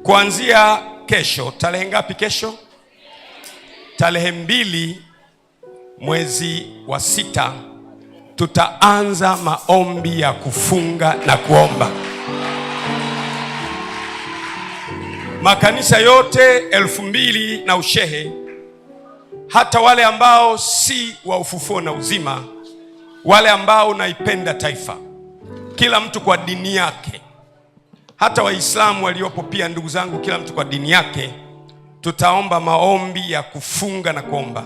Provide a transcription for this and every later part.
Kuanzia kesho, tarehe ngapi kesho? Tarehe 2 mwezi wa 6 tutaanza maombi ya kufunga na kuomba. Makanisa yote 2000 na ushehe, hata wale ambao si wa Ufufuo na Uzima, wale ambao naipenda taifa, kila mtu kwa dini yake, hata Waislamu waliopo pia, ndugu zangu, kila mtu kwa dini yake, tutaomba maombi ya kufunga na kuomba.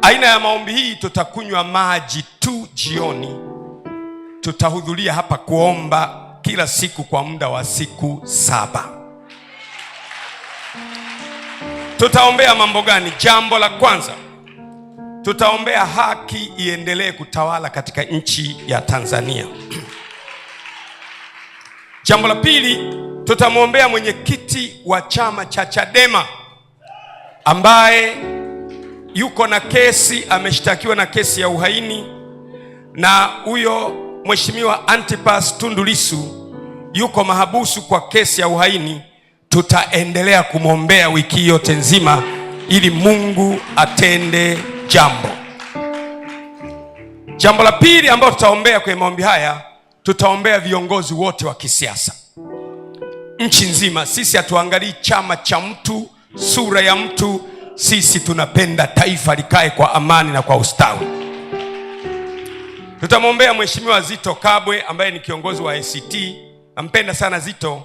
Aina ya maombi hii, tutakunywa maji tu jioni. Tutahudhuria hapa kuomba kila siku kwa muda wa siku 7. Tutaombea mambo gani? Jambo la kwanza, tutaombea haki iendelee kutawala katika nchi ya Tanzania. Jambo la pili, tutamwombea mwenyekiti wa chama cha Chadema ambaye yuko na kesi, ameshtakiwa na kesi ya uhaini, na huyo Mheshimiwa Antipas Tundu Lissu yuko mahabusu kwa kesi ya uhaini. Tutaendelea kumwombea wiki yote nzima ili Mungu atende jambo. Jambo la pili ambalo tutaombea kwenye maombi haya, tutaombea viongozi wote wa kisiasa nchi nzima. Sisi hatuangalii chama cha mtu, sura ya mtu. Sisi tunapenda taifa likae kwa amani na kwa ustawi. Tutamwombea Mheshimiwa Zitto Kabwe ambaye ni kiongozi wa ACT. Nampenda sana Zitto.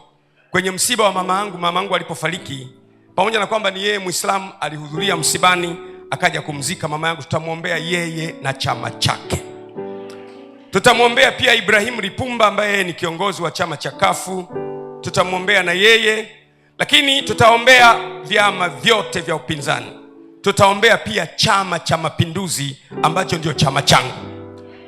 Kwenye msiba wa mama yangu alipofariki, pamoja na kwamba ni yeye Muislamu, alihudhuria msibani akaja kumzika mama yangu. Tutamwombea yeye na chama chake. Tutamwombea pia Ibrahim Lipumba ambaye ni kiongozi wa chama cha Kafu. Tutamwombea na yeye, lakini tutaombea vyama vyote vya upinzani. Tutaombea pia Chama cha Mapinduzi ambacho ndio chama changu.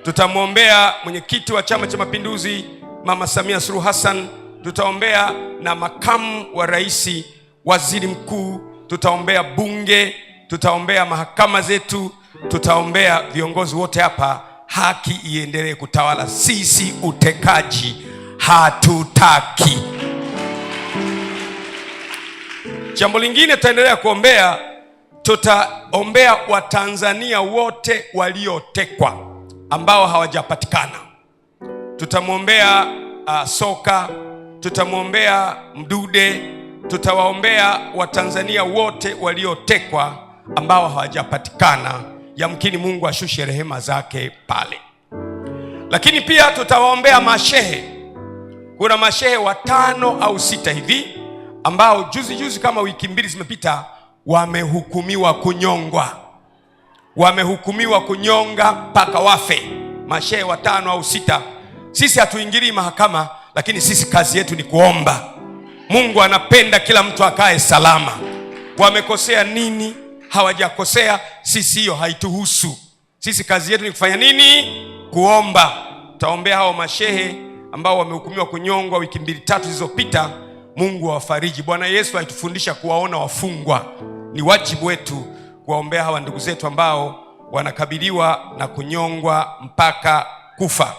Tutamwombea mwenyekiti wa Chama cha Mapinduzi Mama Samia Suluhu Hassan. Tutaombea na makamu wa rais, waziri mkuu. Tutaombea bunge, tutaombea mahakama zetu, tutaombea viongozi wote hapa. Haki iendelee kutawala. Sisi utekaji hatutaki. Jambo lingine tutaendelea kuombea, tutaombea Watanzania wote waliotekwa ambao hawajapatikana. Tutamwombea Soka, tutamwombea Mdude, tutawaombea Watanzania wote waliotekwa ambao hawajapatikana. Yamkini Mungu ashushe rehema zake pale. Lakini pia tutawaombea mashehe. Kuna mashehe 5 au 6 hivi ambao juzi kama wiki 2 zimepita wamehukumiwa kunyongwa. Wamehukumiwa kunyonga mpaka wafe. Mashehe 5 au 6. Sisi hatuingilii mahakama, lakini sisi kazi yetu ni kuomba. Mungu anapenda kila mtu akae salama. Wamekosea nini? Hawajakosea. Sisi hiyo haituhusu. Sisi kazi yetu ni kufanya nini? Kuomba. Tutaombea hao mashehe ambao wamehukumiwa kunyongwa wiki 2-3 zilizopita. Mungu awafariji. Bwana Yesu alitufundisha kuwaona wafungwa. Ni wajibu wetu kuwaombea hawa ndugu zetu ambao wanakabiliwa na kunyongwa mpaka kufa.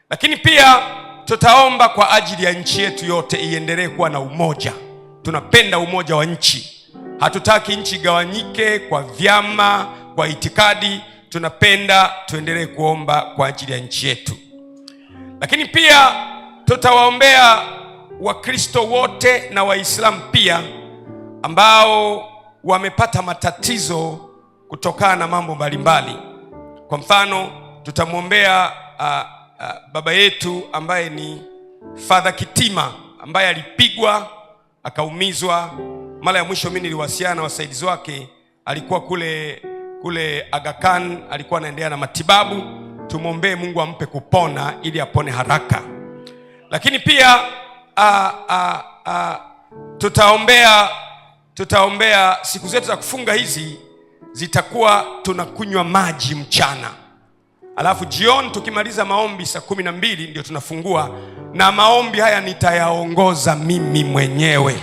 Lakini pia tutaomba kwa ajili ya nchi yetu yote iendelee kuwa na umoja. Tunapenda umoja wa nchi. Hatutaki nchi gawanyike kwa vyama, kwa itikadi. Tunapenda tuendelee kuomba kwa ajili ya nchi yetu. Lakini pia tutawaombea Wakristo wote na Waislamu pia ambao wamepata matatizo kutokana na mambo mbalimbali. Kwa mfano, tutamwombea baba yetu ambaye ni Father Kitima ambaye alipigwa akaumizwa. Mara ya mwisho mimi niliwasiliana na wasaidizi wake, alikuwa kule Aga Khan, alikuwa anaendelea na matibabu. Tumwombee Mungu ampe kupona ili apone haraka. Lakini pia tutaombea siku zetu za kufunga hizi zitakuwa tunakunywa maji mchana. Alafu jioni tukimaliza maombi saa 12 ndio tunafungua, na maombi haya nitayaongoza mimi mwenyewe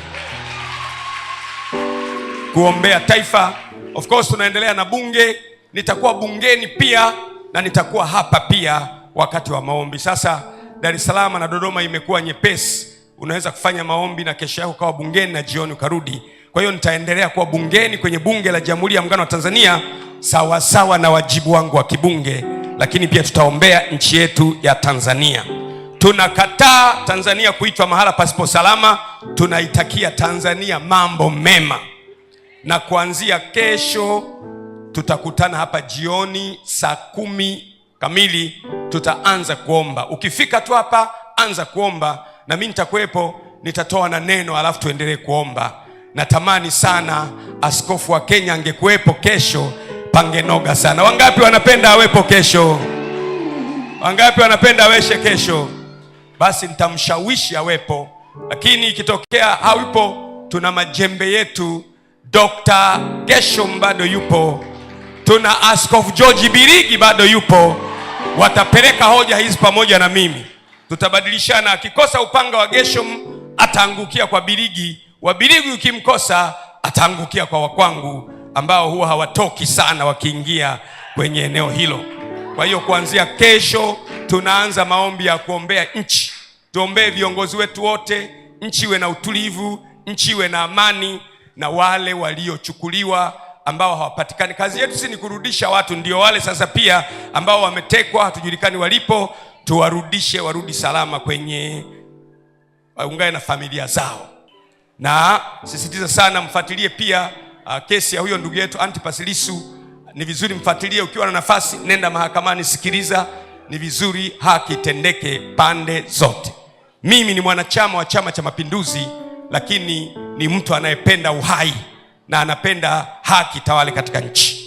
kuombea taifa. Of course tunaendelea na bunge, nitakuwa bungeni pia na nitakuwa hapa pia wakati wa maombi. Sasa Dar es Salaam na Dodoma imekuwa nyepesi, unaweza kufanya maombi na kesho yako ukawa bungeni na jioni ukarudi. Kwa hiyo nitaendelea kuwa bungeni kwenye bunge la Jamhuri ya Muungano wa Tanzania sawa sawa na wajibu wangu wa kibunge, lakini pia tutaombea nchi yetu ya Tanzania. Tunakataa Tanzania kuitwa mahala pasipo salama. Tunaitakia Tanzania mambo mema, na kuanzia kesho tutakutana hapa jioni saa 10 kamili, tutaanza kuomba. Ukifika tu hapa anza kuomba, na mimi nitakuwepo, nitatoa na neno alafu tuendelee kuomba. Natamani sana askofu wa Kenya angekuwepo kesho, pangenoga sana. Wangapi wanapenda awepo kesho? Wangapi wanapenda aweshe kesho? Basi nitamshawishi awepo, lakini ikitokea haupo, tuna majembe yetu. Dr. Geshom bado yupo, tuna Askofu George Birigi bado yupo. Watapeleka hoja hizi pamoja na mimi, tutabadilishana. Akikosa upanga wa Geshom ataangukia kwa Birigi, wa Birigi ukimkosa ataangukia kwa wakwangu, ambao huwa hawatoki sana wakiingia kwenye eneo hilo. Kwa hiyo kuanzia kesho tunaanza maombi ya kuombea nchi. Tuombee viongozi wetu wote, nchi iwe na utulivu, nchi iwe na amani, na wale waliochukuliwa ambao hawapatikani. Kazi yetu si ni kurudisha watu, ndio wale sasa pia ambao wametekwa hatujulikani walipo, tuwarudishe, warudi salama kwenye, waungane na familia zao. Na sisitiza sana mfuatilie pia kesi ya huyo ndugu yetu Antipas Lissu. Ni vizuri mfuatilie, ukiwa na nafasi nenda mahakamani, sikiliza. Ni vizuri haki tendeke pande zote. Mimi ni mwanachama wa Chama cha Mapinduzi, lakini ni mtu anayependa uhai na anapenda haki tawale katika nchi.